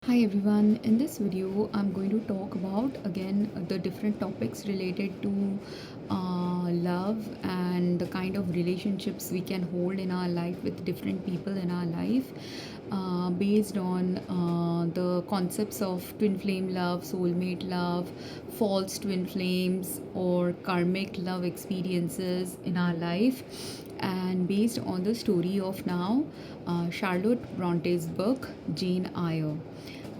Hi everyone, in this video I'm going to talk about again the different topics related to love and the kind of relationships we can hold in our life with different people in our life based on the concepts of twin flame love, soulmate love, false twin flames, or karmic love experiences in our life, and based on the story of now Charlotte Bronte's book Jane Eyre.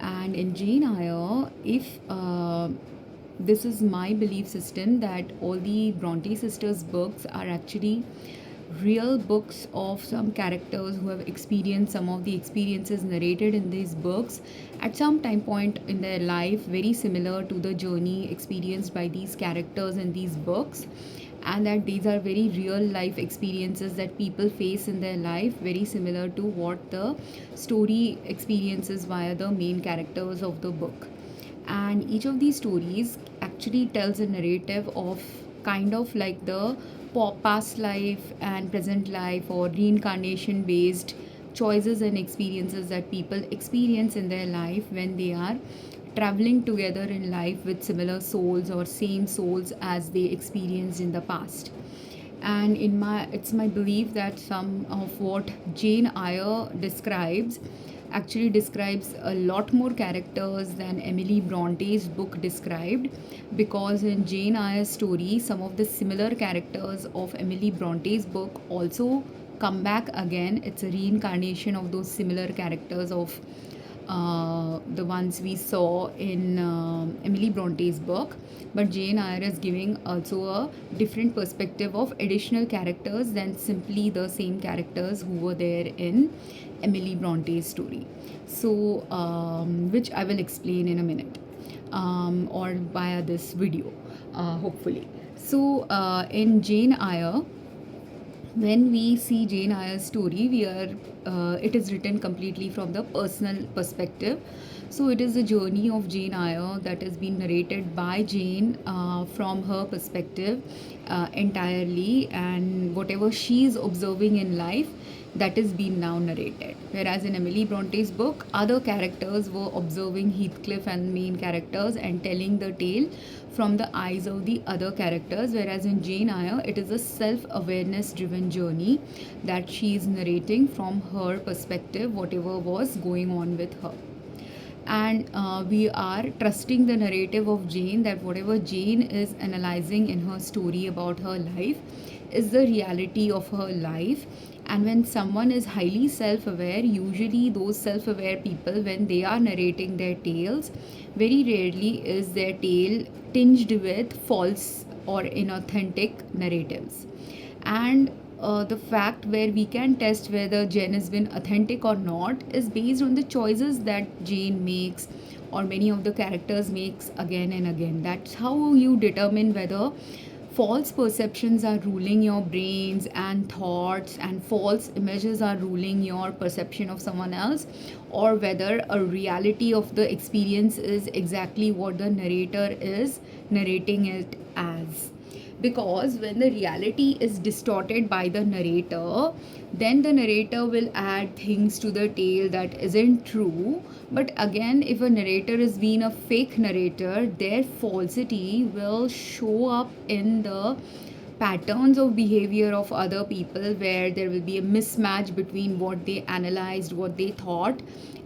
And in Jane Eyre, if this is my belief system that all the Bronte sisters' books are actually real books of some characters who have experienced some of the experiences narrated in these books at some time point in their life, very similar to the journey experienced by these characters in these books, and that these are very real life experiences that people face in their life, very similar to what the story experiences via the main characters of the book. And each of these stories actually tells a narrative of kind of like the past life and present life, or reincarnation based choices and experiences that people experience in their life when they are traveling together in life with similar souls or same souls as they experienced in the past. And it's my belief that some of what Jane Eyre describes actually describes a lot more characters than Emily Bronte's book described, because in Jane Eyre's story some of the similar characters of Emily Bronte's book also come back again. It's a reincarnation of those similar characters of the ones we saw in Emily Bronte's book, but Jane Eyre is giving also a different perspective of additional characters than simply the same characters who were there in Emily Bronte's story. So, which I will explain in a minute, or via this video, hopefully. So, in Jane Eyre, when we see Jane Eyre's story, it is written completely from the personal perspective. So it is the journey of Jane Eyre that has been narrated by Jane from her perspective entirely, and whatever she is observing in life, that is being now narrated. Whereas in Emily Bronte's book, other characters were observing Heathcliff and main characters and telling the tale from the eyes of the other characters. Whereas in Jane Eyre, it is a self-awareness driven journey that she is narrating from her perspective, whatever was going on with her. And we are trusting the narrative of Jane, that whatever Jane is analyzing in her story about her life is the reality of her life. And when someone is highly self aware, usually those self aware people, when they are narrating their tales, very rarely is their tale tinged with false or inauthentic narratives. And the fact where we can test whether Jen has been authentic or not is based on the choices that Jane makes, or many of the characters makes again and again. That's how you determine whether false perceptions are ruling your brains and thoughts, and false images are ruling your perception of someone else, or whether a reality of the experience is exactly what the narrator is narrating it as. Because when the reality is distorted by the narrator, then the narrator will add things to the tale that isn't true. But again, if a narrator is being a fake narrator, their falsity will show up in the patterns of behavior of other people, where there will be a mismatch between what they analyzed, what they thought,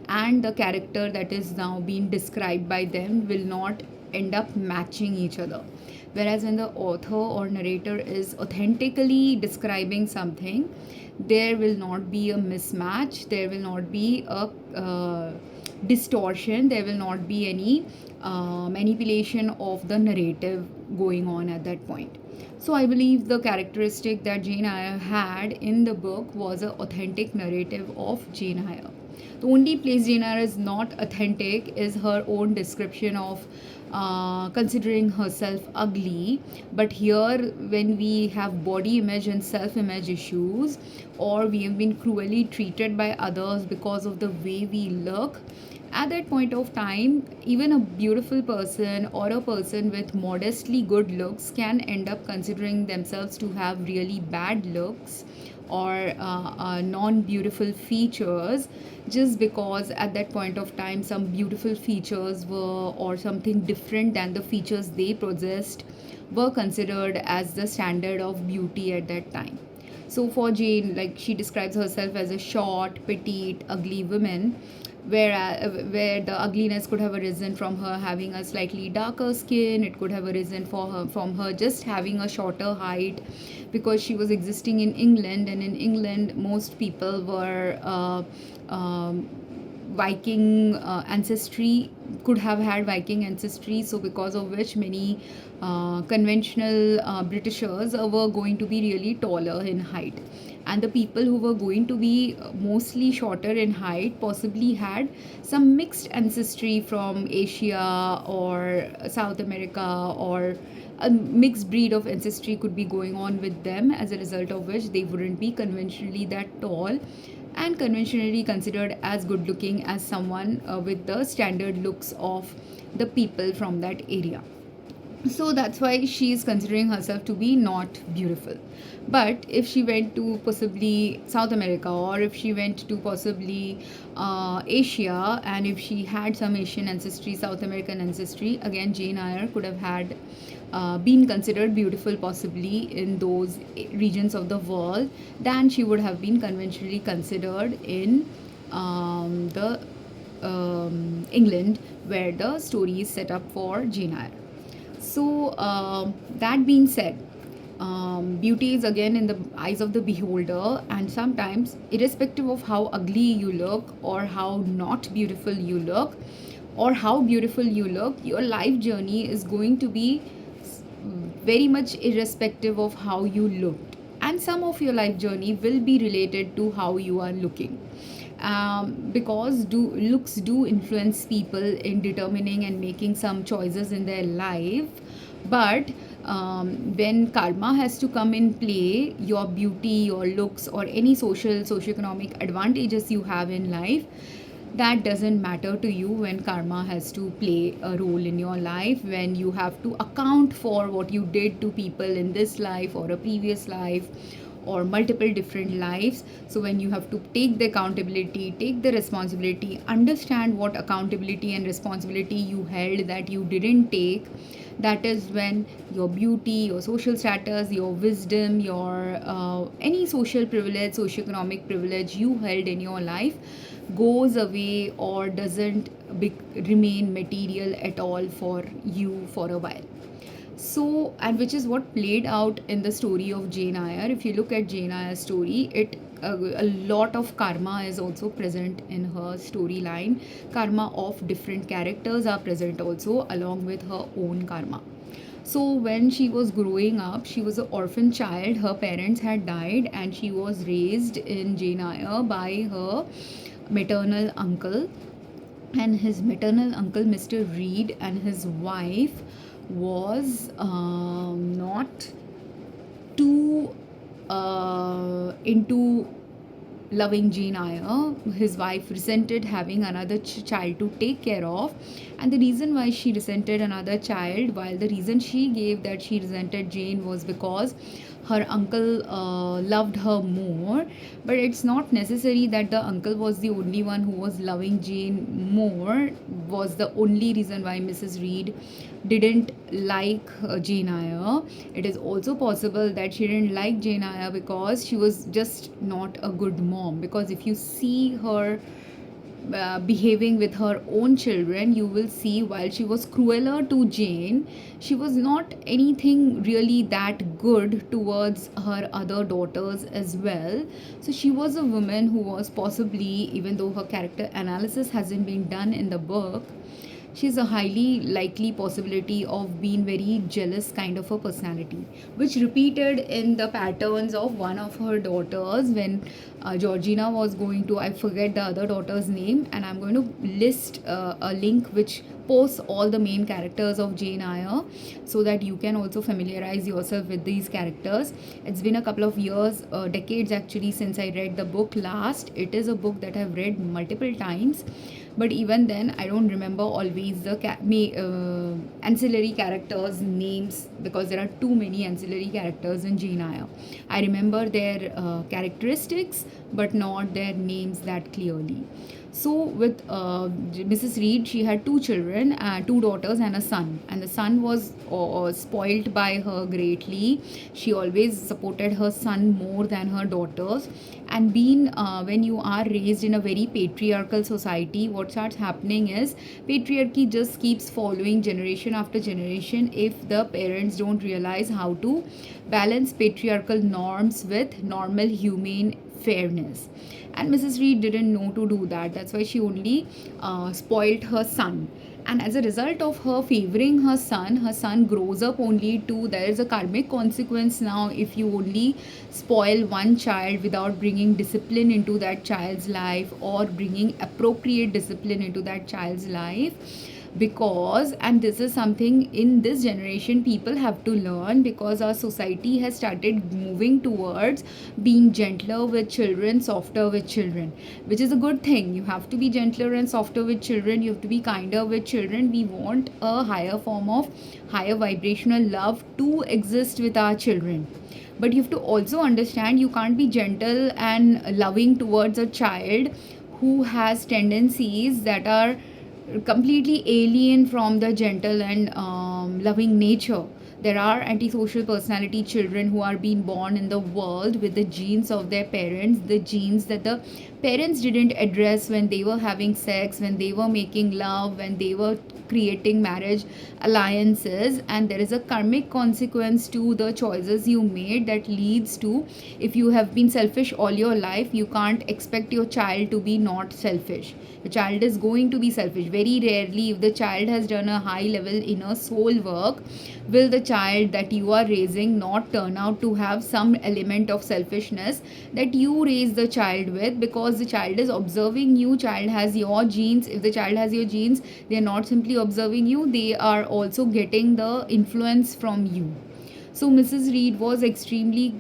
and the character that is now being described by them will not end up matching each other. Whereas when the author or narrator is authentically describing something, there will not be a mismatch, there will not be a distortion, there will not be any manipulation of the narrative going on at that point. So I believe the characteristic that Jane Eyre had in the book was an authentic narrative of Jane Eyre. The only place Jane Eyre is not authentic is her own description of considering herself ugly. But here, when we have body image and self image issues, or we have been cruelly treated by others because of the way we look, at that point of time, even a beautiful person or a person with modestly good looks can end up considering themselves to have really bad looks, or non-beautiful features, just because at that point of time some beautiful features were, or something different than the features they possessed, were considered as the standard of beauty at that time. So for Jane, like, she describes herself as a short, petite, ugly woman, where the ugliness could have arisen from her having a slightly darker skin. It could have arisen from her just having a shorter height, because she was existing in England, and in England most people were Viking ancestry, could have had Viking ancestry. So because of which many conventional Britishers were going to be really taller in height, and the people who were going to be mostly shorter in height possibly had some mixed ancestry from Asia or South America, or a mixed breed of ancestry could be going on with them, as a result of which they wouldn't be conventionally that tall and conventionally considered as good looking as someone with the standard looks of the people from that area. So that's why she is considering herself to be not beautiful. But if she went to possibly South America, or if she went to possibly Asia, and if she had some Asian ancestry, South American ancestry, again Jane Eyre could have had been considered beautiful possibly in those regions of the world than she would have been conventionally considered in the England, where the story is set up for Jane Eyre. So, that being said, beauty is again in the eyes of the beholder, and sometimes, irrespective of how ugly you look, or how not beautiful you look, or how beautiful you look, your life journey is going to be very much irrespective of how you looked. And some of your life journey will be related to how you are looking. Because looks do influence people in determining and making some choices in their life. But when karma has to come in play, your beauty, your looks, or any socioeconomic advantages you have in life, that doesn't matter to you when karma has to play a role in your life, when you have to account for what you did to people in this life or a previous life or multiple different lives. So when you have to take the accountability, take the responsibility, understand what accountability and responsibility you held that you didn't take, that is when your beauty, your social status, your wisdom, your any social privilege, socioeconomic privilege you held in your life goes away, or doesn't remain material at all for you for a while. So, and which is what played out in the story of Jane Eyre. If you look at Jane Eyre's story, a lot of karma is also present in her storyline. Karma of different characters are present also, along with her own karma. So when she was growing up, she was an orphan child. Her parents had died, and she was raised in Jane Eyre by her maternal uncle. And his maternal uncle, Mr. Reed, and his wife was not too into loving Jane Eyre. His wife resented having another child to take care of, and the reason why she resented another child, while the reason she gave that she resented Jane was because her uncle loved her more. But it's not necessary that the uncle was the only one who was loving Jane more, was the only reason why Mrs. Reed didn't like Jane Eyre. It is also possible that she didn't like Jane Eyre because she was just not a good mom. Because if you see her behaving with her own children, you will see while she was crueler to Jane, she was not anything really that good towards her other daughters as well. So she was a woman who was possibly, even though her character analysis hasn't been done in the book, she's a highly likely possibility of being very jealous kind of a personality, which repeated in the patterns of one of her daughters when Georgina was going to, I forget the other daughter's name, and I'm going to list a link which post all the main characters of Jane Eyre so that you can also familiarize yourself with these characters. It's been a couple of years, decades actually, since I read the book last. It is a book that I've read multiple times, but even then I don't remember always the ancillary characters names, because there are too many ancillary characters in Jane Eyre. I remember their characteristics but not their names that clearly. So with Mrs. Reed, she had two children, two daughters and a son, and the son was spoilt by her greatly. She always supported her son more than her daughters. And being when you are raised in a very patriarchal society, what starts happening is patriarchy just keeps following generation after generation if the parents don't realize how to balance patriarchal norms with normal humane fairness. And Mrs. Reed didn't know to do that. That's why she only spoiled her son. And as a result of her favoring her son grows up only to, there is a karmic consequence now if you only spoil one child without bringing discipline into that child's life or bringing appropriate discipline into that child's life. Because, and this is something in this generation people have to learn, because our society has started moving towards being gentler with children, softer with children, which is a good thing. You have to be gentler and softer with children, you have to be kinder with children. We want a higher form of higher vibrational love to exist with our children. But you have to also understand, you can't be gentle and loving towards a child who has tendencies that are completely alien from the gentle and loving nature. There are antisocial personality children who are being born in the world with the genes of their parents, the genes that the parents didn't address when they were having sex, when they were making love, when they were creating marriage alliances. And there is a karmic consequence to the choices you made that leads to, if you have been selfish all your life, you can't expect your child to be not selfish. The child is going to be selfish. Very rarely, if the child has done a high level inner soul work, will the child that you are raising not turn out to have some element of selfishness that you raise the child with, because the child is observing you. Child has your genes. If the child has your genes, they are not simply observing you, they are also getting the influence from you. So Mrs. Reed was extremely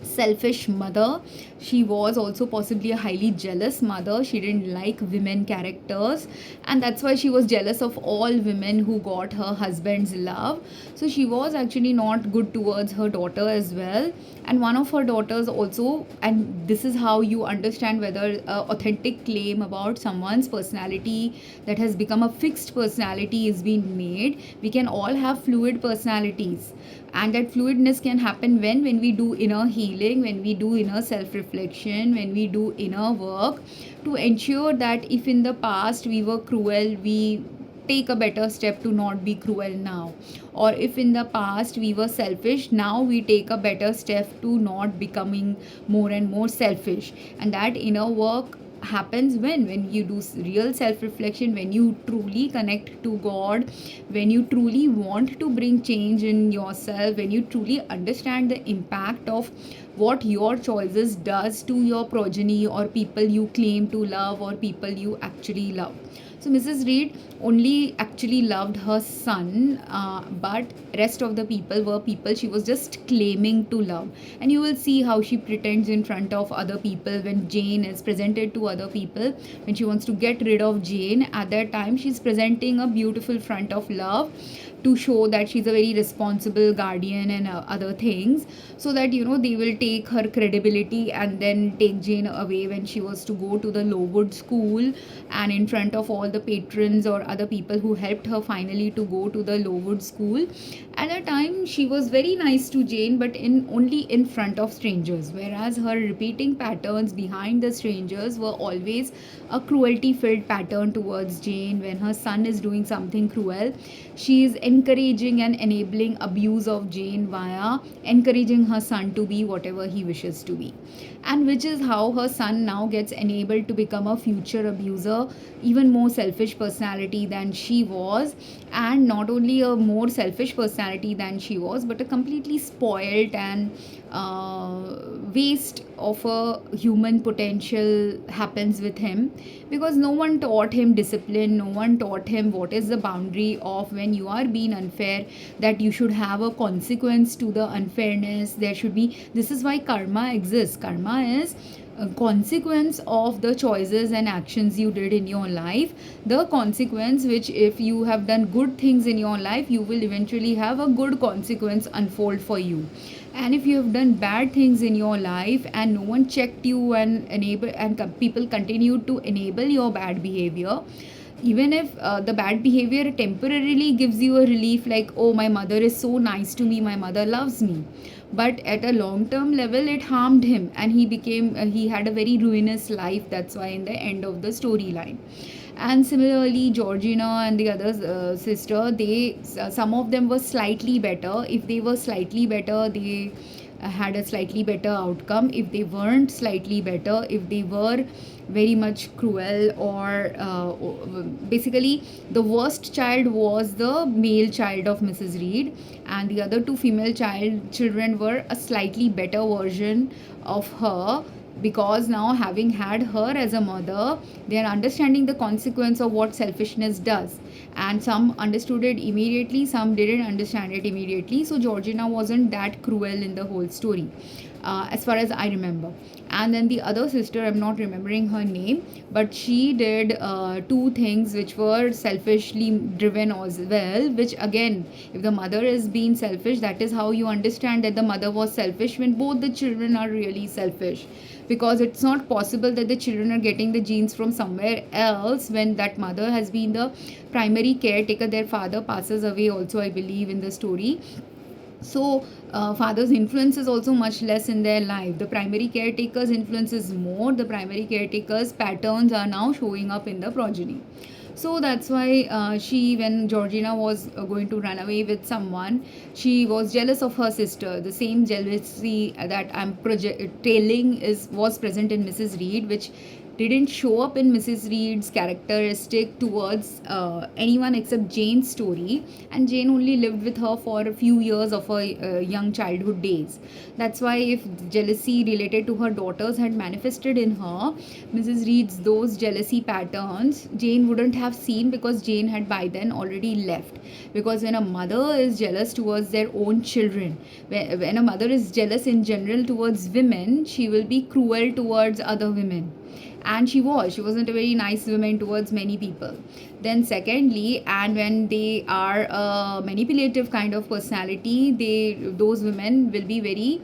selfish mother. She was also possibly a highly jealous mother. She didn't like women characters, and that's why she was jealous of all women who got her husband's love. So she was actually not good towards her daughter as well. And one of her daughters also, and this is how you understand whether authentic claim about someone's personality that has become a fixed personality is being made. We can all have fluid personalities, and that fluidness can happen when we do inner healing, when we do inner self reflection, when we do inner work to ensure that if in the past we were cruel, we take a better step to not be cruel now. Or if in the past we were selfish, now we take a better step to not becoming more and more selfish. And that inner work happens when you do real self reflection, when you truly connect to God, when you truly want to bring change in yourself, when you truly understand the impact of what your choices does to your progeny or people you claim to love or people you actually love. So Mrs. Reed only actually loved her son, but rest of the people were people she was just claiming to love. And you will see how she pretends in front of other people when Jane is presented to other people. When she wants to get rid of Jane, at that time she's presenting a beautiful front of love to show that she's a very responsible guardian and other things, so that they will take her credibility and then take Jane away when she was to go to the Lowood school, and in front of all the patrons or other people who helped her finally to go to the Lowood school. At that time she was very nice to Jane, but only in front of strangers, whereas her repeating patterns behind the strangers were always a cruelty filled pattern towards Jane. When her son is doing something cruel, she is encouraging and enabling abuse of Jane via encouraging her son to be whatever he wishes to be, and which is how her son now gets enabled to become a future abuser, even more selfish personality than she was. And not only a more selfish personality than she was, but a completely spoiled and waste of a human potential happens with him, because no one taught him discipline, no one taught him what is the boundary of when you are being unfair, that you should have a consequence to the unfairness. There should be, this is why karma exists. Karma is a consequence of the choices and actions you did in your life. The consequence, which if you have done good things in your life, you will eventually have a good consequence unfold for you. And if you have done bad things in your life and no one checked you and enable, and people continued to enable your bad behavior, even if the bad behavior temporarily gives you a relief, like, oh, my mother is so nice to me, my mother loves me, but at a long term level it harmed him, and he became he had a very ruinous life. That's why in the end of the storyline. And similarly, Georgina and the other sister, they some of them were slightly better. If they were slightly better, they had a slightly better outcome. If they weren't slightly better, if they were very much cruel, or basically the worst child was the male child of Mrs. Reed, and the other two female children were a slightly better version of her, because now, having had her as a mother, they are understanding the consequence of what selfishness does. And some understood it immediately, some didn't understand it immediately. So Georgina wasn't that cruel in the whole story, as far as I remember. And then the other sister, I'm not remembering her name, but she did two things which were selfishly driven as well, which again, if the mother is being selfish, that is how you understand that the mother was selfish, when both the children are really selfish, because it's not possible that the children are getting the genes from somewhere else when that mother has been the primary caretaker. Their father passes away also, I believe, in the story. So father's influence is also much less in their life. The primary caretaker's influence is more. The primary caretaker's patterns are now showing up in the progeny. So that's why when Georgina was going to run away with someone, she was jealous of her sister. The same jealousy that I'm telling was present in Mrs. Reed, which didn't show up in Mrs. Reed's characteristic towards anyone except Jane's story, and Jane only lived with her for a few years of her young childhood days. That's why if jealousy related to her daughters had manifested in her, Mrs. Reed's those jealousy patterns, Jane wouldn't have seen, because Jane had by then already left. Because when a mother is jealous towards their own children, when a mother is jealous in general towards women, she will be cruel towards other women, and she wasn't a very nice woman towards many people. Then secondly, and when they are a manipulative kind of personality, those women will be very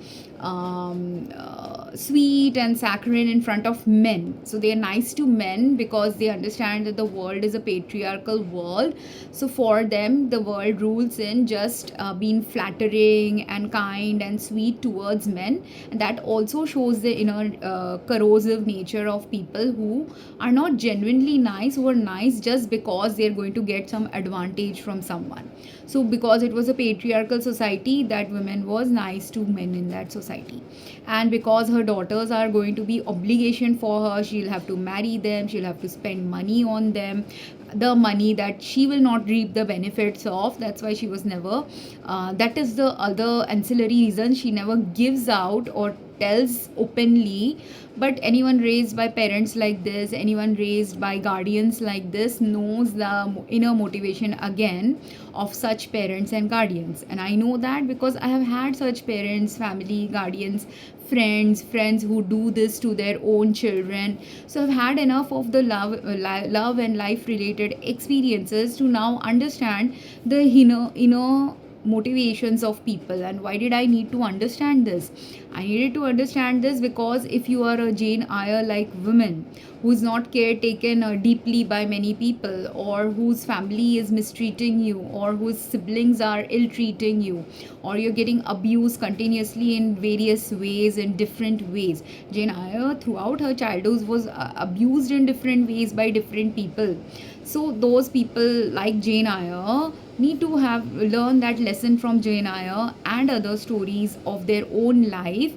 sweet and saccharine in front of men. So they are nice to men because they understand that the world is a patriarchal world. So for them, the world rules in just being flattering and kind and sweet towards men. And that also shows the inner corrosive nature of people who are not genuinely nice, who are nice just because they are going to get some advantage from someone. So because it was a patriarchal society, that woman was nice to men in that society. And because her daughters are going to be obligation for her, she'll have to marry them, she'll have to spend money on them, the money that she will not reap the benefits of. That's why she was never that is the other ancillary reason she never gives out or tells openly. But anyone raised by parents like this, anyone raised by guardians like this, knows the inner motivation again of such parents and guardians. And I know that because I have had such parents, family, guardians, friends who do this to their own children. So I've had enough of the love and life related experiences to now understand the inner motivations of people. And why did I need to understand this? I needed to understand this because if you are a Jane Eyre like woman who's not caretaken deeply by many people, or whose family is mistreating you, or whose siblings are ill treating you, or you're getting abused continuously in various ways, in different ways. Jane Eyre throughout her childhood was abused in different ways by different people. So those people like Jane Eyre need to have learned that lesson from Jane Eyre and other stories of their own life,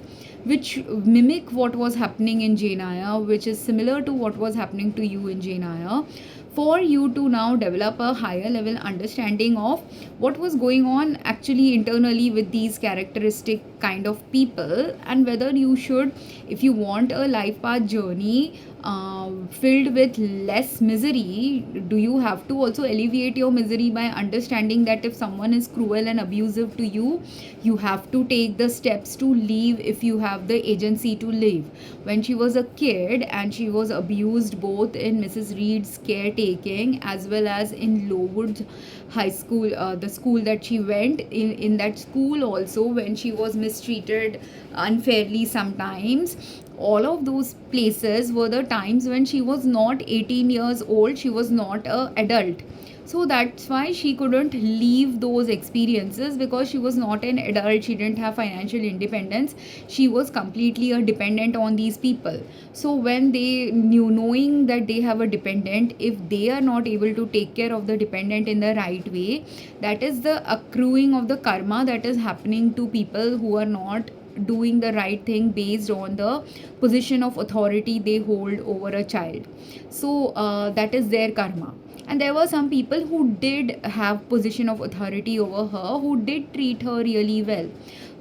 which mimic what was happening in Jane Eyre, which is similar to what was happening to you in Jane Eyre, for you to now develop a higher level understanding of what was going on actually internally with these characteristic kind of people, and whether you should, if you want a life path journey filled with less misery, do you have to also alleviate your misery by understanding that if someone is cruel and abusive to you, you have to take the steps to leave if you have the agency to leave. When she was a kid and she was abused both in Mrs. Reed's caretaking as well as in Lowood High School, the school that she went in that school also, when she was mistreated unfairly sometimes, all of those places were the times when she was not 18 years old, she was not a adult. So that's why she couldn't leave those experiences, because she was not an adult, she didn't have financial independence, she was completely a dependent on these people. So when they knew, knowing that they have a dependent, if they are not able to take care of the dependent in the right way, that is the accruing of the karma that is happening to people who are not doing the right thing based on the position of authority they hold over a child. So that is their karma. And there were some people who did have position of authority over her, who did treat her really well.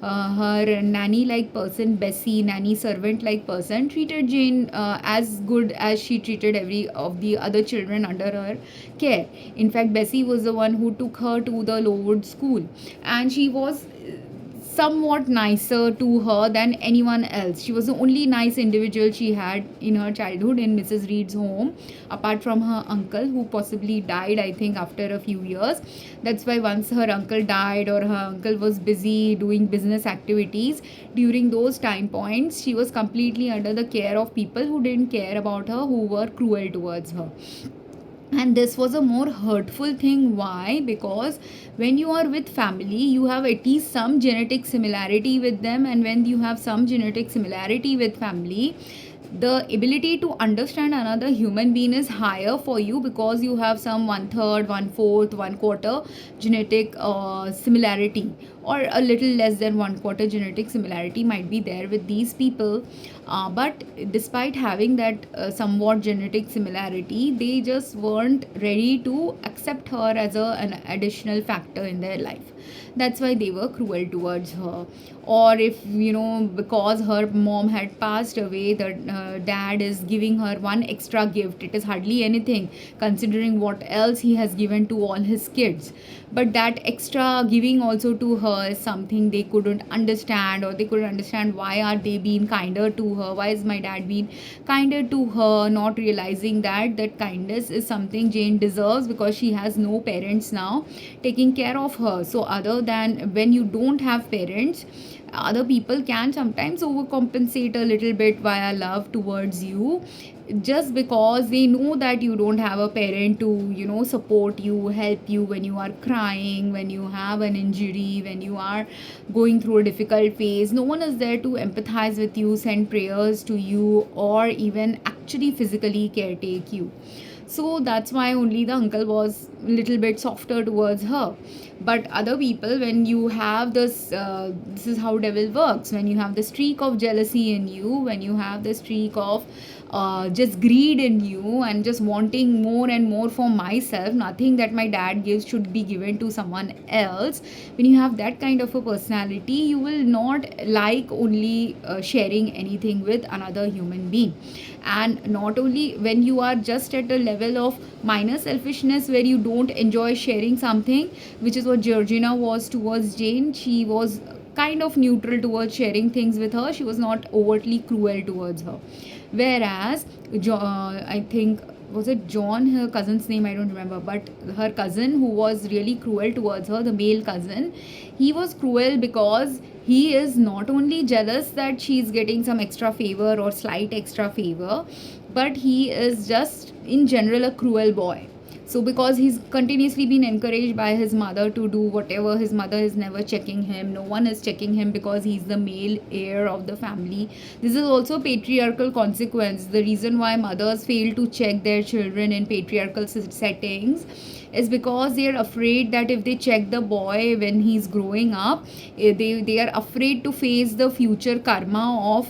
Her nanny like person, Bessie, nanny servant like person, treated Jane as good as she treated every of the other children under her care. In fact, Bessie was the one who took her to the Lowood school, and she was somewhat nicer to her than anyone else. She was the only nice individual she had in her childhood in Mrs. Reed's home, apart from her uncle, who possibly died, I think, after a few years. That's why once her uncle died, or her uncle was busy doing business activities, during those time points, she was completely under the care of people who didn't care about her, who were cruel towards her. And this was a more hurtful thing. Why? Because when you are with family, you have at least some genetic similarity with them, and when you have some genetic similarity with family, the ability to understand another human being is higher for you, because you have some 1/3, 1/4, 1/4 genetic similarity, or a little less than 1/4 genetic similarity might be there with these people. But despite having that somewhat genetic similarity, they just weren't ready to accept her as an additional factor in their life. That's why they were cruel towards her. Or if, because her mom had passed away, the dad is giving her one extra gift, it is hardly anything considering what else he has given to all his kids, but that extra giving also to her is something they couldn't understand, or they couldn't understand why are they being kinder to her, why is my dad being kinder to her, not realizing that kindness is something Jane deserves, because she has no parents now taking care of her. So other than when you don't have parents, other people can sometimes overcompensate a little bit via love towards you, just because they know that you don't have a parent to support you, help you when you are crying, when you have an injury, when you are going through a difficult phase. No one is there to empathize with you, send prayers to you, or even actually physically caretake you. So that's why only the uncle was a little bit softer towards her. But other people, when you have this is how devil works, when you have the streak of jealousy in you, when you have the streak of just greed in you, and just wanting more and more for myself, nothing that my dad gives should be given to someone else. When you have that kind of a personality, you will not like only sharing anything with another human being. And not only when you are just at a level of minor selfishness where you don't enjoy sharing something, which is what Georgina was towards Jane. She was kind of neutral towards sharing things with her, she was not overtly cruel towards her. Whereas I think, was it John, her cousin's name, I don't remember, but her cousin who was really cruel towards her, the male cousin, he was cruel because he is not only jealous that she's getting some extra favor or slight extra favor, but he is just in general a cruel boy. So because he's continuously been encouraged by his mother to do whatever, his mother is never checking him, no one is checking him because he's the male heir of the family. This is also patriarchal consequence. The reason why mothers fail to check their children in patriarchal settings is because they are afraid that if they check the boy when he's growing up, they are afraid to face the future karma of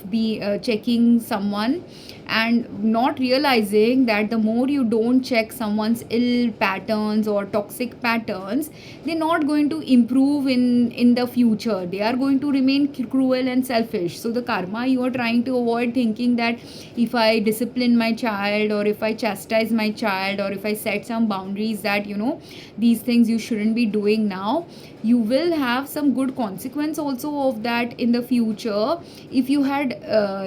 checking someone, and not realizing that the more you don't check someone's ill patterns or toxic patterns, they're not going to improve in the future. They are going to remain cruel and selfish. So the karma you are trying to avoid, thinking that if I discipline my child, or if I chastise my child, or if I set some boundaries that these things you shouldn't be doing now, you will have some good consequence also of that in the future. If you had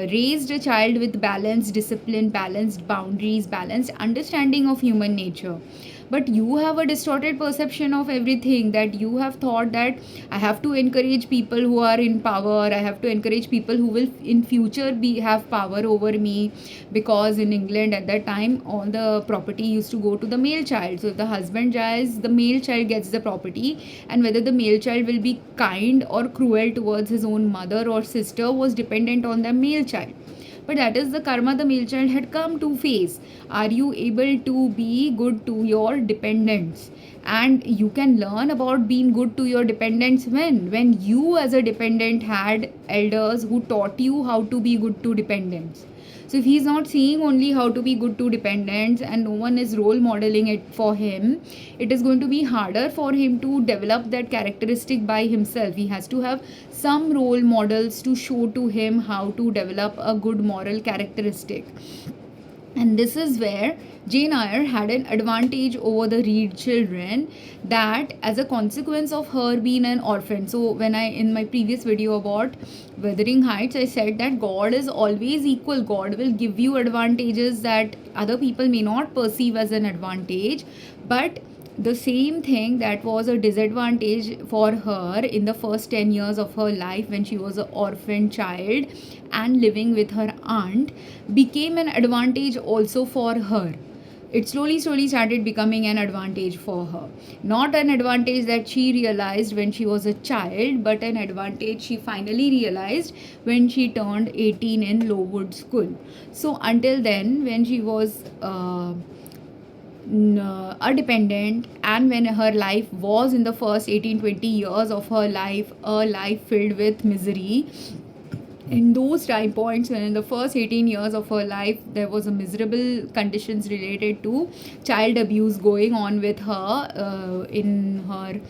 raised a child with balanced discipline, balanced boundaries, balanced understanding of human nature, but you have a distorted perception of everything, that you have thought that I have to encourage people who are in power, I have to encourage people who will in future have power over me, because in England at that time all the property used to go to the male child. So if the husband dies, the male child gets the property, and whether the male child will be kind or cruel towards his own mother or sister was dependent on the male child. But that is the karma the male child had come to face. Are you able to be good to your dependents? And you can learn about being good to your dependents when you as a dependent had elders who taught you how to be good to dependents. So if he's not seeing only how to be good to dependents and no one is role modeling it for him, it is going to be harder for him to develop that characteristic by himself. He has to have some role models to show to him how to develop a good moral characteristic. And this is where Jane Eyre had an advantage over the Reed children, that as a consequence of her being an orphan. So when I, in my previous video about Wuthering Heights, I said that God is always equal. God will give you advantages that other people may not perceive as an advantage, but the same thing that was a disadvantage for her in the first 10 years of her life when she was an orphan child and living with her aunt became an advantage also for her. It slowly started becoming an advantage for her. Not an advantage that she realized when she was a child, but an advantage she finally realized when she turned 18 in Lowood School. So until then, when she was a dependent, and when her life was in the first 18-20 years of her life a life filled with misery, in those time points when in the first 18 years of her life there was a miserable conditions related to child abuse going on with her in her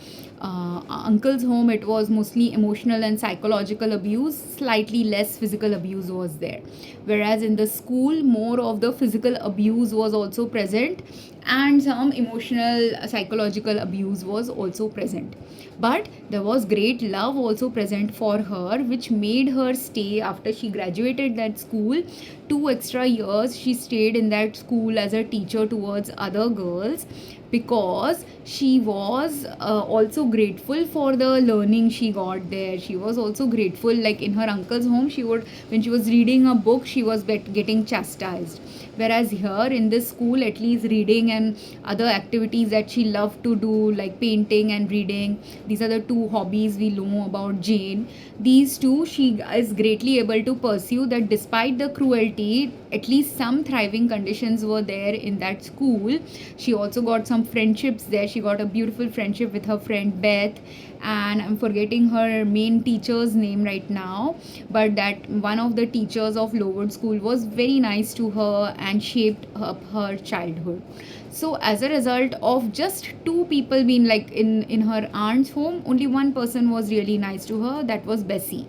uncle's home, it was mostly emotional and psychological abuse, slightly less physical abuse was there, whereas in the school more of the physical abuse was also present and some emotional psychological abuse was also present. But there was great love also present for her, which made her stay after she graduated that school. 2 extra years she stayed in that school as a teacher towards other girls, because she was also grateful for the learning she got there. She was also grateful, like in her uncle's home, she would, when she was reading a book, she was getting chastised, whereas here in this school, at least reading and other activities that she loved to do, like painting and reading, these are the 2 hobbies we know about Jane. These 2 she is greatly able to pursue, that despite the cruelty, at least some thriving conditions were there in that school. She also got some friendships there. She got a beautiful friendship with her friend Beth, and I'm forgetting her main teacher's name right now, but that one of the teachers of Lowood School was very nice to her and shaped up her childhood. So as a result of just 2 people being, like in her aunt's home, only one person was really nice to her, that was Bessie,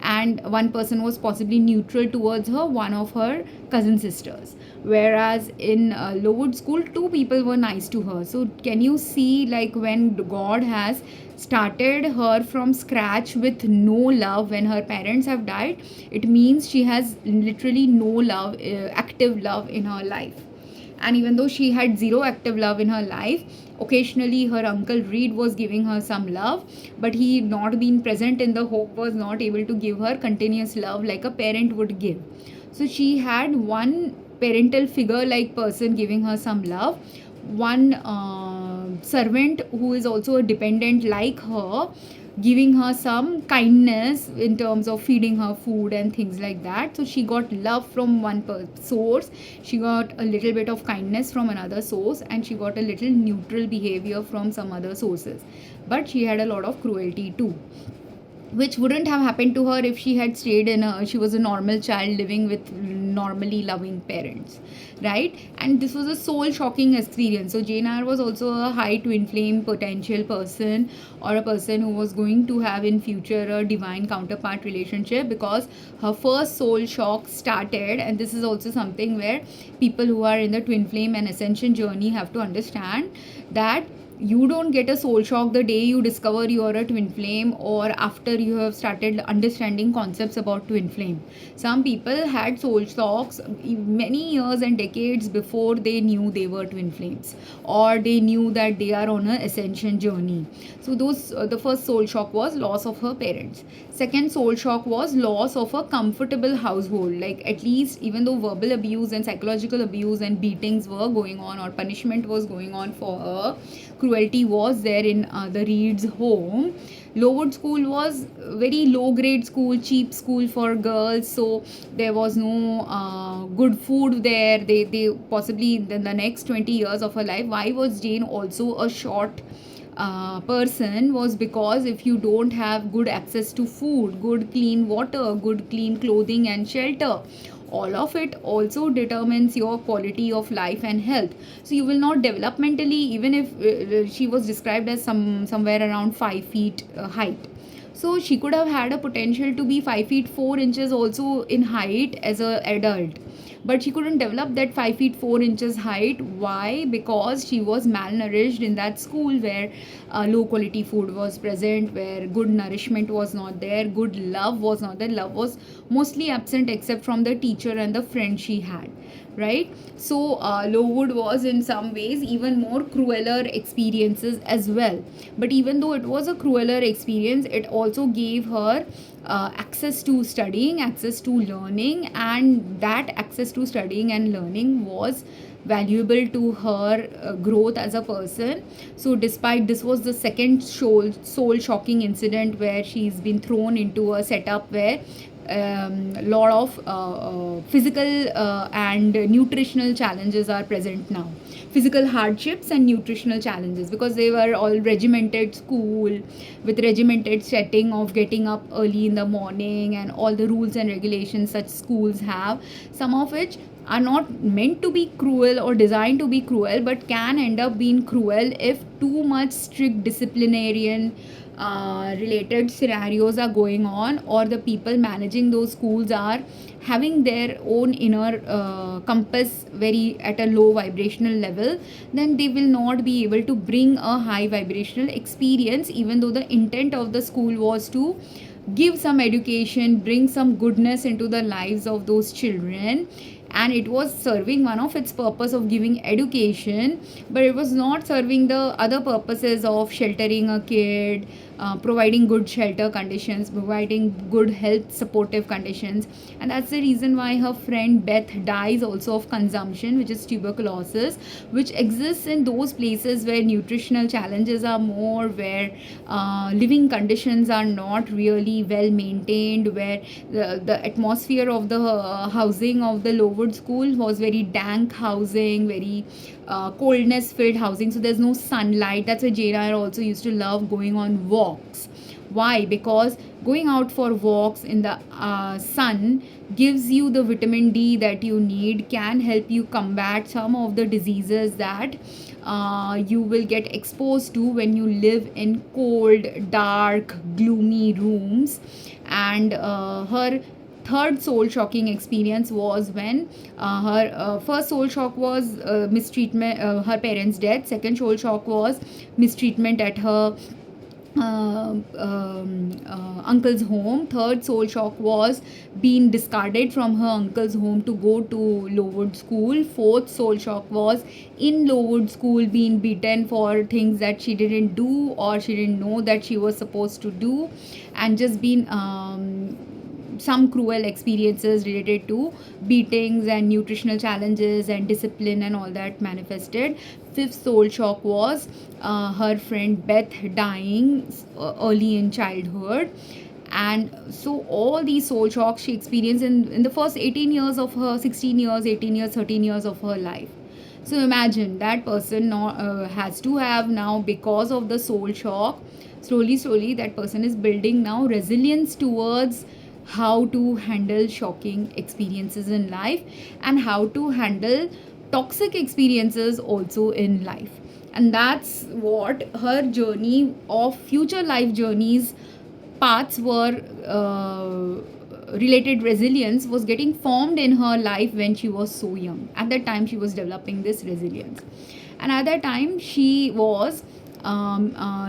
and one person was possibly neutral towards her, one of her cousin sisters, whereas in Lowood School 2 people were nice to her. So can you see, like when God has started her from scratch with no love, when her parents have died, it means she has literally no love, active love in her life. And even though she had zero active love in her life, occasionally her uncle Reed was giving her some love, but he, not being present in the home, was not able to give her continuous love like a parent would give. So she had one parental figure like person giving her some love, one servant who is also a dependent like her, giving her some kindness in terms of feeding her food and things like that. So she got love from one source, she got a little bit of kindness from another source, and she got a little neutral behavior from some other sources. But she had a lot of cruelty too, which wouldn't have happened to her if she had stayed in a, she was a normal child living with normally loving parents, right? And this was a soul shocking experience. So Jane Eyre was also a high twin flame potential person, or a person who was going to have in future a divine counterpart relationship, because her first soul shock started, and this is also something where people who are in the twin flame and ascension journey have to understand, that you don't get a soul shock the day you discover you are a twin flame, or after you have started understanding concepts about twin flame. Some people had soul shocks many years and decades before they knew they were twin flames, or they knew that they are on a ascension journey. So those the first soul shock was loss of her parents. Second soul shock was loss of a comfortable household, like at least even though verbal abuse and psychological abuse and beatings were going on, or punishment was going on for her, cruelty was there in the Reed's home. Lowood School was very low grade school, cheap school for girls, so there was no good food there. They possibly in the next 20 years of her life. Why was Jane also a short person? Was because if you don't have good access to food, good clean water, good clean clothing and shelter, all of it also determines your quality of life and health. So you will not developmentally, even if she was described as somewhere around 5 feet height, so she could have had a potential to be 5 feet 4 inches also in height as an adult, but she couldn't develop that 5 feet 4 inches height. Why? Because she was malnourished in that school, where low quality food was present, where good nourishment was not there, good love was not there. Love was mostly absent except from the teacher and the friend she had, right? So Lowood was in some ways even more crueler experiences as well. But even though it was a crueler experience, it also gave her access to studying, access to learning, and that access to studying and learning was valuable to her growth as a person. So despite this was the second soul shocking incident where she's been thrown into a setup where lot of physical and nutritional challenges are present now, physical hardships and nutritional challenges, because they were all regimented school with regimented setting of getting up early in the morning and all the rules and regulations such schools have, some of which are not meant to be cruel or designed to be cruel, but can end up being cruel if too much strict disciplinarian related scenarios are going on, or the people managing those schools are having their own inner compass very at a low vibrational level. Then they will not be able to bring a high vibrational experience, even though the intent of the school was to give some education, bring some goodness into the lives of those children, and it was serving one of its purpose of giving education, but it was not serving the other purposes of sheltering a kid, providing good shelter conditions, providing good health supportive conditions. And that's the reason why her friend Beth dies also of consumption, which is tuberculosis, which exists in those places where nutritional challenges are more, where living conditions are not really well maintained, where the atmosphere of the housing of the Lowood school was very dank housing, very coldness filled housing, so there's no sunlight. That's why Jane Eyre also used to love going on walks. Why? Because going out for walks in the sun gives you the vitamin D that you need, can help you combat some of the diseases that you will get exposed to when you live in cold, dark, gloomy rooms. And her third soul shocking experience was when her first soul shock was mistreatment, her parents' death. Second soul shock was mistreatment at her uncle's home. Third soul shock was being discarded from her uncle's home to go to Lowood school. Fourth soul shock was in Lowood school being beaten for things that she didn't do or she didn't know that she was supposed to do, and just been some cruel experiences related to beatings and nutritional challenges and discipline and all that manifested. Fifth soul shock was her friend Beth dying early in childhood. And so all these soul shocks she experienced in the first 18 years of her 16 years 18 years 13 years of her life. So imagine that person has to have now, because of the soul shock, slowly that person is building now resilience towards how to handle shocking experiences in life and how to handle toxic experiences also in life. And that's what her journey of future life journeys paths were related resilience was getting formed in her life when she was so young. At that time she was developing this resilience, and at that time she was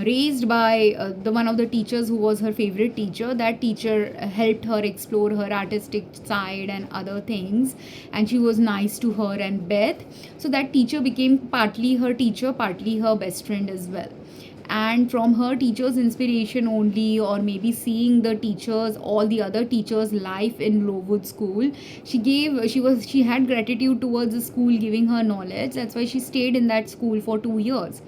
raised by the one of the teachers who was her favorite teacher. That teacher helped her explore her artistic side and other things, and she was nice to her and Beth. So that teacher became partly her teacher, partly her best friend as well. And from her teacher's inspiration only, or maybe seeing the teachers, all the other teachers life in Lowood school, she had gratitude towards the school giving her knowledge. That's why she stayed in that school for 2 years.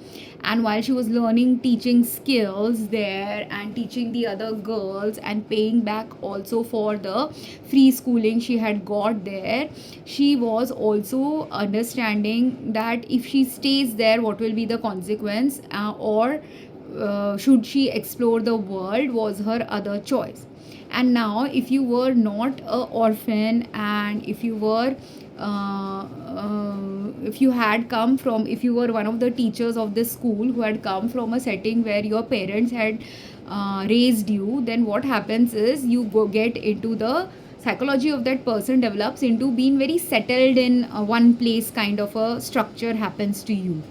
And while she was learning teaching skills there and teaching the other girls and paying back also for the free schooling she had got there, she was also understanding that if she stays there, what will be the consequence, or should she explore the world, was her other choice. And now if you were not a orphan, and if you were if you had come from, if you were one of the teachers of this school who had come from a setting where your parents had raised you, then what happens is you get into the psychology of that person develops into being very settled in one place kind of a structure happens to you,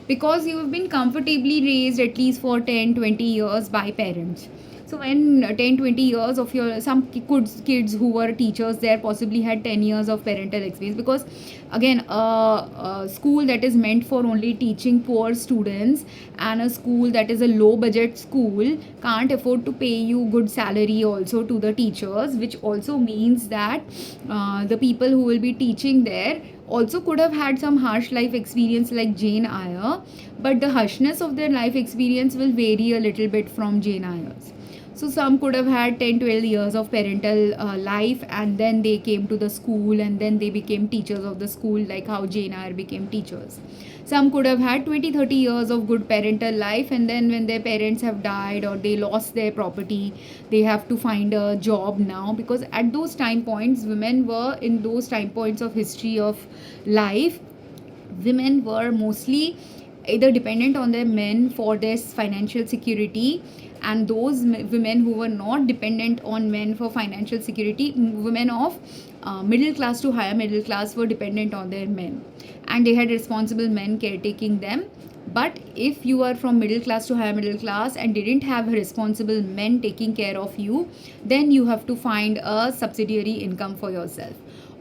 because you have been comfortably raised at least for 10-20 years by parents. So when 10-20 years of your, some kids who were teachers there possibly had 10 years of parental experience, because again a school that is meant for only teaching poor students and a school that is a low budget school can't afford to pay you good salary also to the teachers, which also means that the people who will be teaching there also could have had some harsh life experience like Jane Eyre, but the harshness of their life experience will vary a little bit from Jane Eyre's. So some could have had 10-12 years of parental life, and then they came to the school and then they became teachers of the school, like how Jane Eyre became teachers. Some could have had 20-30 years of good parental life, and then when their parents have died or they lost their property, they have to find a job now, because at those time points, women were in those time points of history of life, women were mostly either dependent on their men for their financial security, and those women who were not dependent on men for financial security, women of middle class to higher middle class, were dependent on their men, and they had responsible men caretaking them. But if you are from middle class to higher middle class and didn't have responsible men taking care of you, then you have to find a subsidiary income for yourself.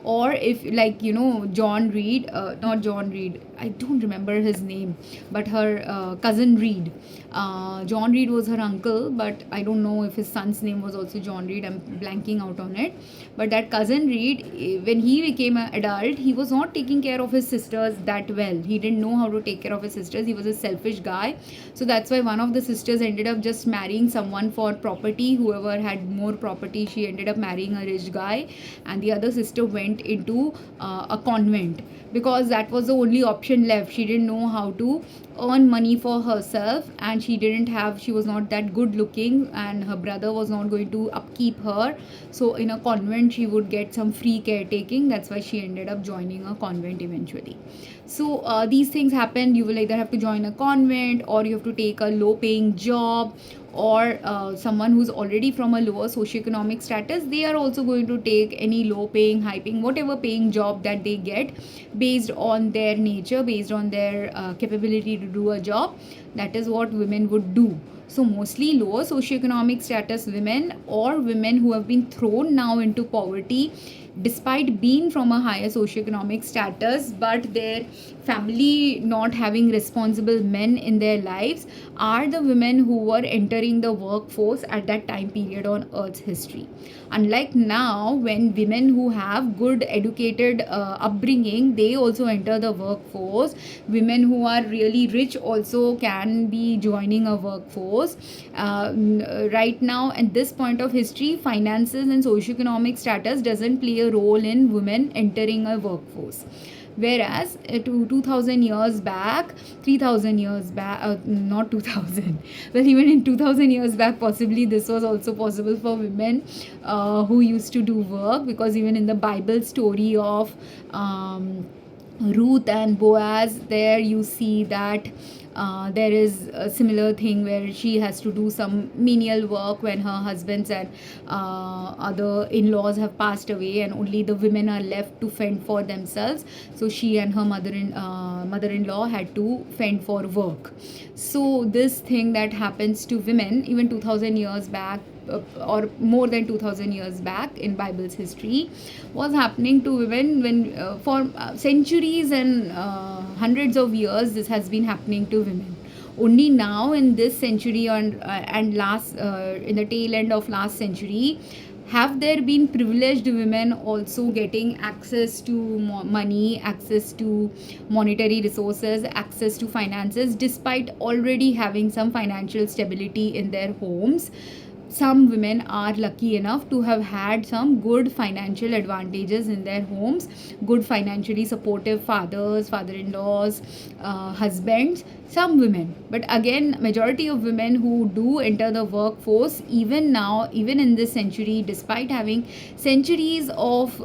Or if, like, you know, John Reed, not John Reed, I don't remember his name, but her cousin Reed. John Reed was her uncle, but I don't know if his son's name was also John Reed. I'm blanking out on it. But that cousin Reed, when he became an adult, he was not taking care of his sisters that well. He didn't know how to take care of his sisters. He was a selfish guy. So that's why one of the sisters ended up just marrying someone for property. Whoever had more property, she ended up marrying a rich guy. And the other sister went into a convent, because that was the only option left. She didn't know how to earn money for herself, and she was not that good looking, and her brother was not going to upkeep her. So in a convent she would get some free caretaking. That's why she ended up joining a convent eventually. So these things happen. You will either have to join a convent, or you have to take a low paying job, or someone who's already from a lower socioeconomic status, they are also going to take any low paying, high paying, whatever paying job that they get based on their nature, based on their capability to do a job. That is what women would do. So mostly lower socioeconomic status women, or women who have been thrown now into poverty, despite being from a higher socioeconomic status, but their family not having responsible men in their lives, are the women who were entering the workforce at that time period on Earth's history. Unlike now, when women who have good educated upbringing, they also enter the workforce. Women who are really rich also can be joining a workforce. Right now, at this point of history, finances and socioeconomic status doesn't play a role in women entering a workforce. Whereas 2000 years back, 3000 years back, not 2000, well, even in 2000 years back, possibly this was also possible for women who used to do work, because even in the Bible story of Ruth and Boaz, there you see that there is a similar thing where she has to do some menial work when her husbands and other in-laws have passed away, and only the women are left to fend for themselves. So she and her mother-in-law had to fend for work. So this thing that happens to women even 2000 years back, or more than 2000 years back in Bible's history, was happening to women when for centuries and hundreds of years this has been happening to women. Only now in this century and last in the tail end of last century, have there been privileged women also getting access to money, access to monetary resources, access to finances, despite already having some financial stability in their homes. Some women are lucky enough to have had some good financial advantages in their homes, good financially supportive fathers, father-in-laws, husbands, some women. But again, majority of women who do enter the workforce, even now, even in this century, despite having centuries of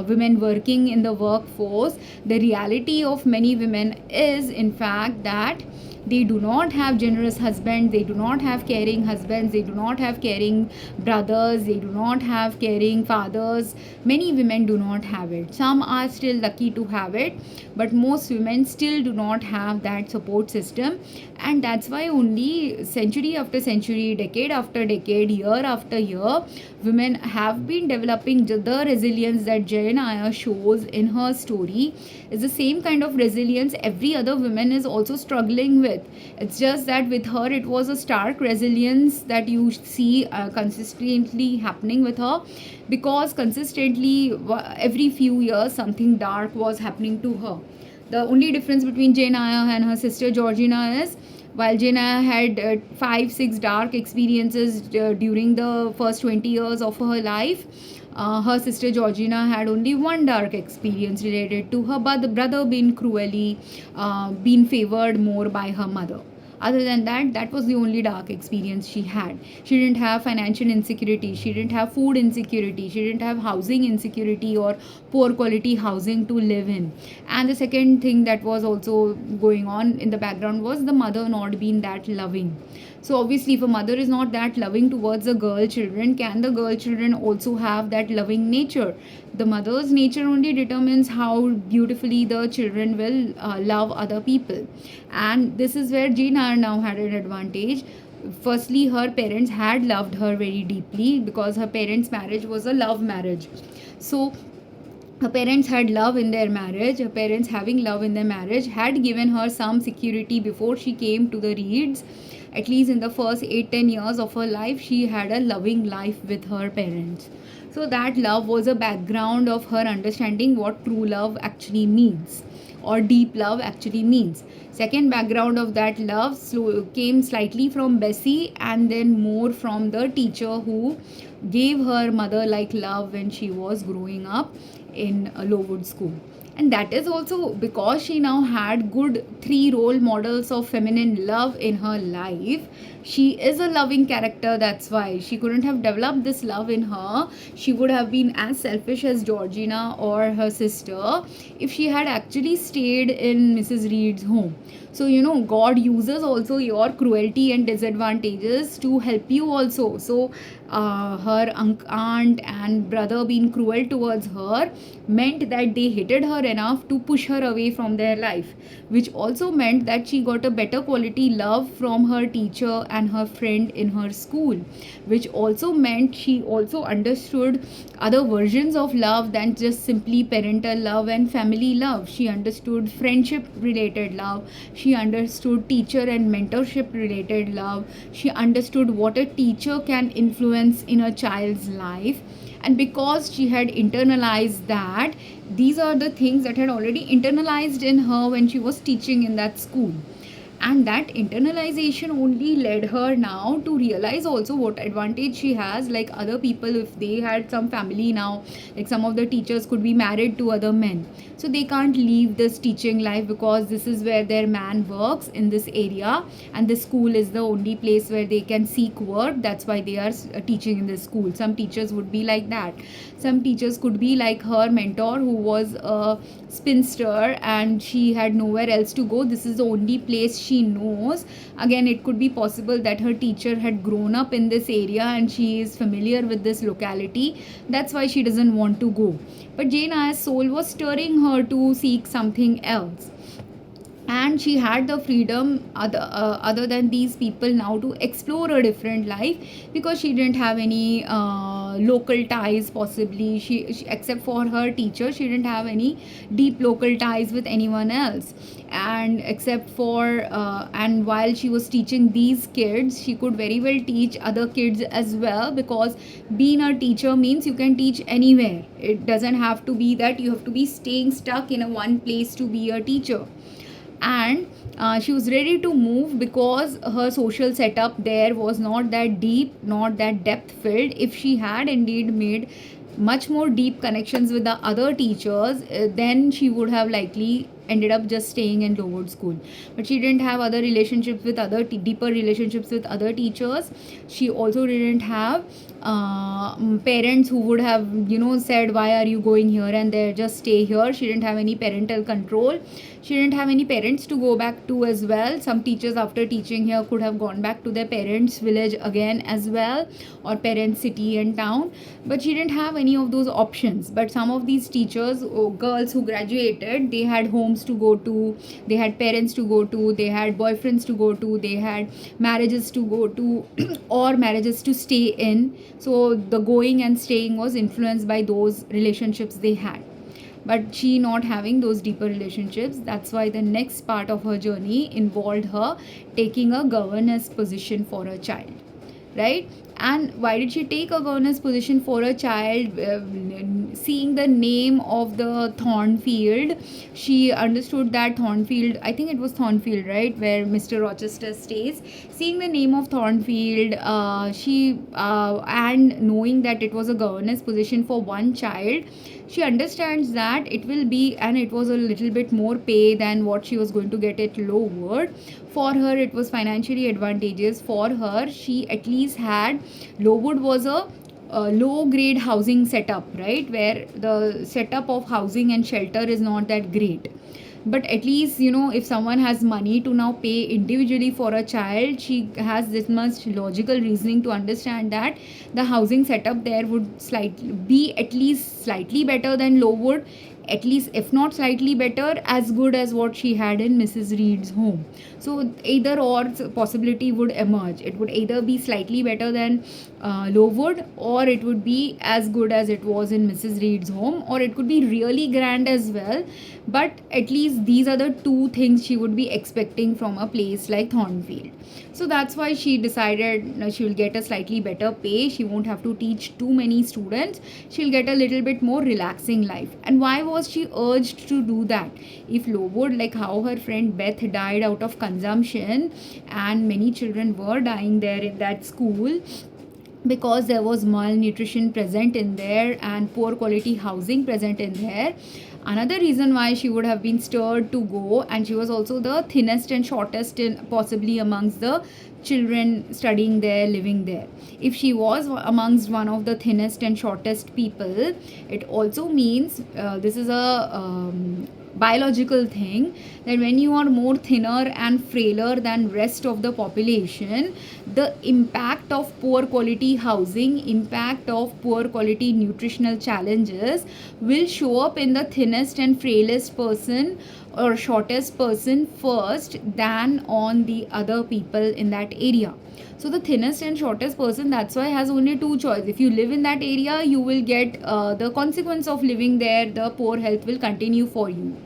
women working in the workforce, the reality of many women is in fact that they do not have generous husbands, they do not have caring husbands, they do not have caring brothers, they do not have caring fathers. Many women do not have it. Some are still lucky to have it, but most women still do not have that support system. And that's why only century after century, decade after decade, year after year, women have been developing the resilience that Jane Eyre shows in her story. Is the same kind of resilience every other woman is also struggling with. It's just that with her it was a stark resilience that you see consistently happening with her, because consistently every few years something dark was happening to her. The only difference between Jane Eyre and her sister Georgina is, while Jane Eyre had 5-6 dark experiences during the first 20 years of her life, her sister Georgina had only one dark experience related to her brother being cruelly been favored more by her mother. Other than that, that was the only dark experience she had. She didn't have financial insecurity, she didn't have food insecurity, she didn't have housing insecurity or poor quality housing to live in. And the second thing that was also going on in the background was the mother not being that loving. So obviously, if a mother is not that loving towards the girl children, can the girl children also have that loving nature? The mother's nature only determines how beautifully the children will love other people. And this is where Jane Eyre now had an advantage. Firstly, her parents had loved her very deeply, because her parents' marriage was a love marriage. So her parents had love in their marriage. Her parents, having love in their marriage, had given her some security before she came to the Reeds. At least in the first 8-10 years of her life, she had a loving life with her parents. So that love was a background of her understanding what true love actually means, or deep love actually means. Second background of that love came slightly from Bessie, and then more from the teacher who gave her mother like love when she was growing up in a Lowood school. And that is also because she now had good 3 role models of feminine love in her life. She is a loving character. That's why she couldn't have developed this love in her. She would have been as selfish as Georgina or her sister if she had actually stayed in Mrs. Reed's home. So God uses also your cruelty and disadvantages to help you also. So her aunt and brother being cruel towards her meant that they hated her enough to push her away from their life, which also meant that she got a better quality love from her teacher and her friend in her school, which also meant she also understood other versions of love than just simply parental love and family love. She understood friendship related love, she understood teacher and mentorship related love, she understood what a teacher can influence in a child's life. And because she had internalized that, these are the things that had already internalized in her when she was teaching in that school. And that internalization only led her now to realize also what advantage she has. Like other people, if they had some family now, like some of the teachers could be married to other men, so they can't leave this teaching life because this is where their man works in this area, and the school is the only place where they can seek work. That's why they are teaching in this school. Some teachers would be like that. Some teachers could be like her mentor, who was a spinster and she had nowhere else to go. This is the only place she knows. Again, it could be possible that her teacher had grown up in this area and she is familiar with this locality. That's why she doesn't want to go. But Jane Eyre's soul was stirring her to seek something else, and she had the freedom other than these people now to explore a different life, because she didn't have any local ties. Possibly she, except for her teacher, she didn't have any deep local ties with anyone else. And except for and while she was teaching these kids, she could very well teach other kids as well, because being a teacher means you can teach anywhere. It doesn't have to be that you have to be staying stuck in a one place to be a teacher. And she was ready to move because her social setup there was not that deep, not that depth filled. If she had indeed made much more deep connections with the other teachers, then she would have likely ended up just staying in Lowood school. But she didn't have other relationships with other deeper relationships with other teachers. She also didn't have parents who would have said, why are you going here and there, just stay here. She didn't have any parental control. She didn't have any parents to go back to as well. Some teachers after teaching here could have gone back to their parents' village again as well, or parents' city and town, but she didn't have any of those options. But some of these teachers, girls who graduated, they had homes to go to, they had parents to go to, they had boyfriends to go to, they had marriages to go to or marriages to stay in. So the going and staying was influenced by those relationships they had. But she not having those deeper relationships, that's why the next part of her journey involved her taking a governess position for a child, right? And why did she take a governess position for a child? Seeing the name of the Thornfield, she understood that Thornfield, I think it was Thornfield, right, where Mr. Rochester stays. Seeing the name of Thornfield, she and knowing that it was a governess position for one child, she understands that it will be, and it was a little bit more pay than what she was going to get at Lowood. For her, it was financially advantageous. For her, she at least had, Lowood was a low grade housing setup, right, where the setup of housing and shelter is not that great. But at least if someone has money to now pay individually for a child, she has this much logical reasoning to understand that the housing setup there would slightly be at least slightly better than Lowood, at least if not slightly better, as good as what she had in Mrs. Reed's home. So either or possibility would emerge. It would either be slightly better than Lowood, or it would be as good as it was in Mrs. Reed's home, or it could be really grand as well. But at least these are the two things she would be expecting from a place like Thornfield. So that's why she decided she will get a slightly better pay. She won't have to teach too many students. She'll get a little bit more relaxing life. And why was she urged to do that? If Lowood, like how her friend Beth died out of consumption, and many children were dying there in that school because there was malnutrition present in there and poor quality housing present in there. Another reason why she would have been stirred to go, and she was also the thinnest and shortest in possibly amongst the children studying there, living there. If she was amongst one of the thinnest and shortest people, it also means this is a biological thing, that when you are more thinner and frailer than rest of the population, the impact of poor quality housing, impact of poor quality nutritional challenges will show up in the thinnest and frailest person or shortest person first than on the other people in that area. So the thinnest and shortest person, that's why, has only two choices. If you live in that area, you will get the consequence of living there, the poor health will continue for you.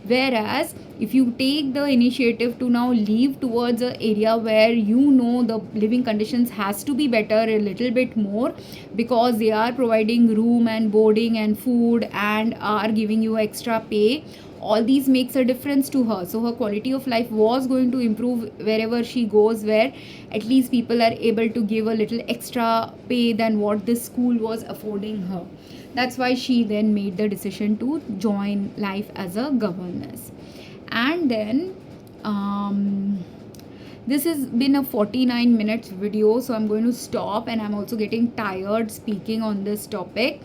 Whereas if you take the initiative to now leave towards an area where you know the living conditions has to be better a little bit more, because they are providing room and boarding and food and are giving you extra pay, all these makes a difference to her. So her quality of life was going to improve wherever she goes, where at least people are able to give a little extra pay than what this school was affording her. That's why she then made the decision to join life as a governess. And then this has been a 49 minutes video, so I'm going to stop, and I'm also getting tired speaking on this topic,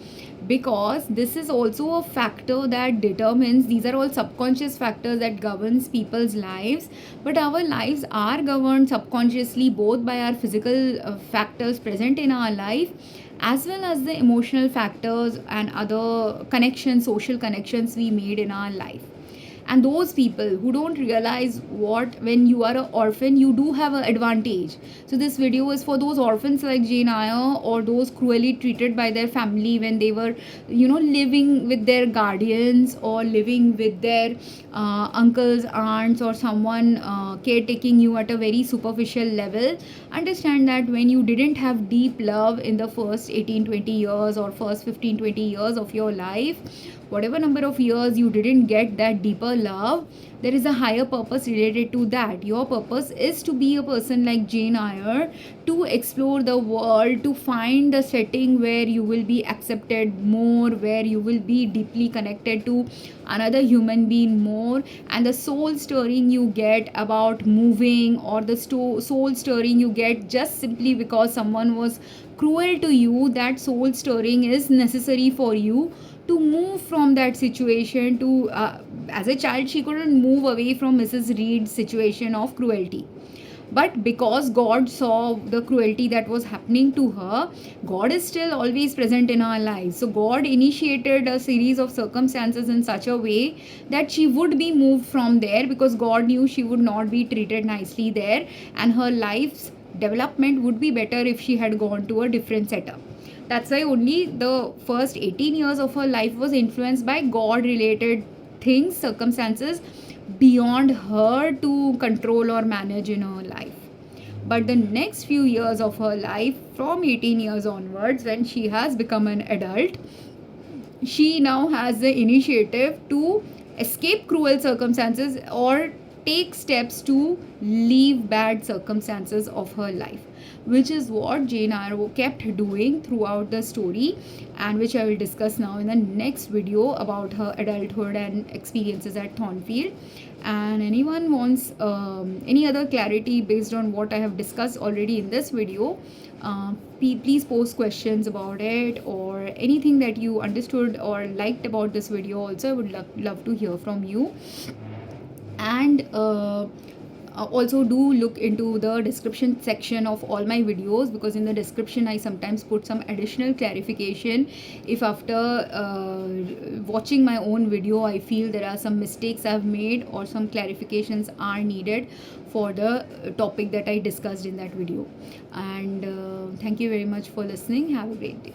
because this is also a factor that determines, these are all subconscious factors that governs people's lives, but our lives are governed subconsciously both by our physical factors present in our life, as well as the emotional factors and other connections, social connections we made in our life. And those people who don't realize what, when you are an orphan, you do have an advantage. So this video is for those orphans like Jane Eyre, or those cruelly treated by their family when they were, living with their guardians, or living with their uncles, aunts, or someone caretaking you at a very superficial level. Understand that when you didn't have deep love in the first 18-20 years or first 15-20 years of your life, whatever number of years you didn't get that deeper love, there is a higher purpose related to that. Your purpose is to be a person like Jane Eyre, to explore the world, to find a setting where you will be accepted more, where you will be deeply connected to another human being more, and the soul stirring you get about moving, or the soul stirring you get just simply because someone was cruel to you, that soul stirring is necessary for you to move from that situation. To as a child, she couldn't move away from Mrs. Reed's situation of cruelty, but because God saw the cruelty that was happening to her, God is still always present in our lives. So God initiated a series of circumstances in such a way that she would be moved from there, because God knew she would not be treated nicely there, and her life's development would be better if she had gone to a different setup. That's why only the first 18 years of her life was influenced by God related things, circumstances beyond her to control or manage in her life. But the next few years of her life, from 18 years onwards, when she has become an adult, she now has the initiative to escape cruel circumstances or take steps to leave bad circumstances of her life, which is what Jane Eyre kept doing throughout the story, and which I will discuss now in the next video about her adulthood and experiences at Thornfield. And anyone wants any other clarity based on what I have discussed already in this video, please post questions about it, or anything that you understood or liked about this video also. I would love to hear from you. And also do look into the description section of all my videos, because in the description I sometimes put some additional clarification if after watching my own video I feel there are some mistakes I've made, or some clarifications are needed for the topic that I discussed in that video. And thank you very much for listening. Have a great day.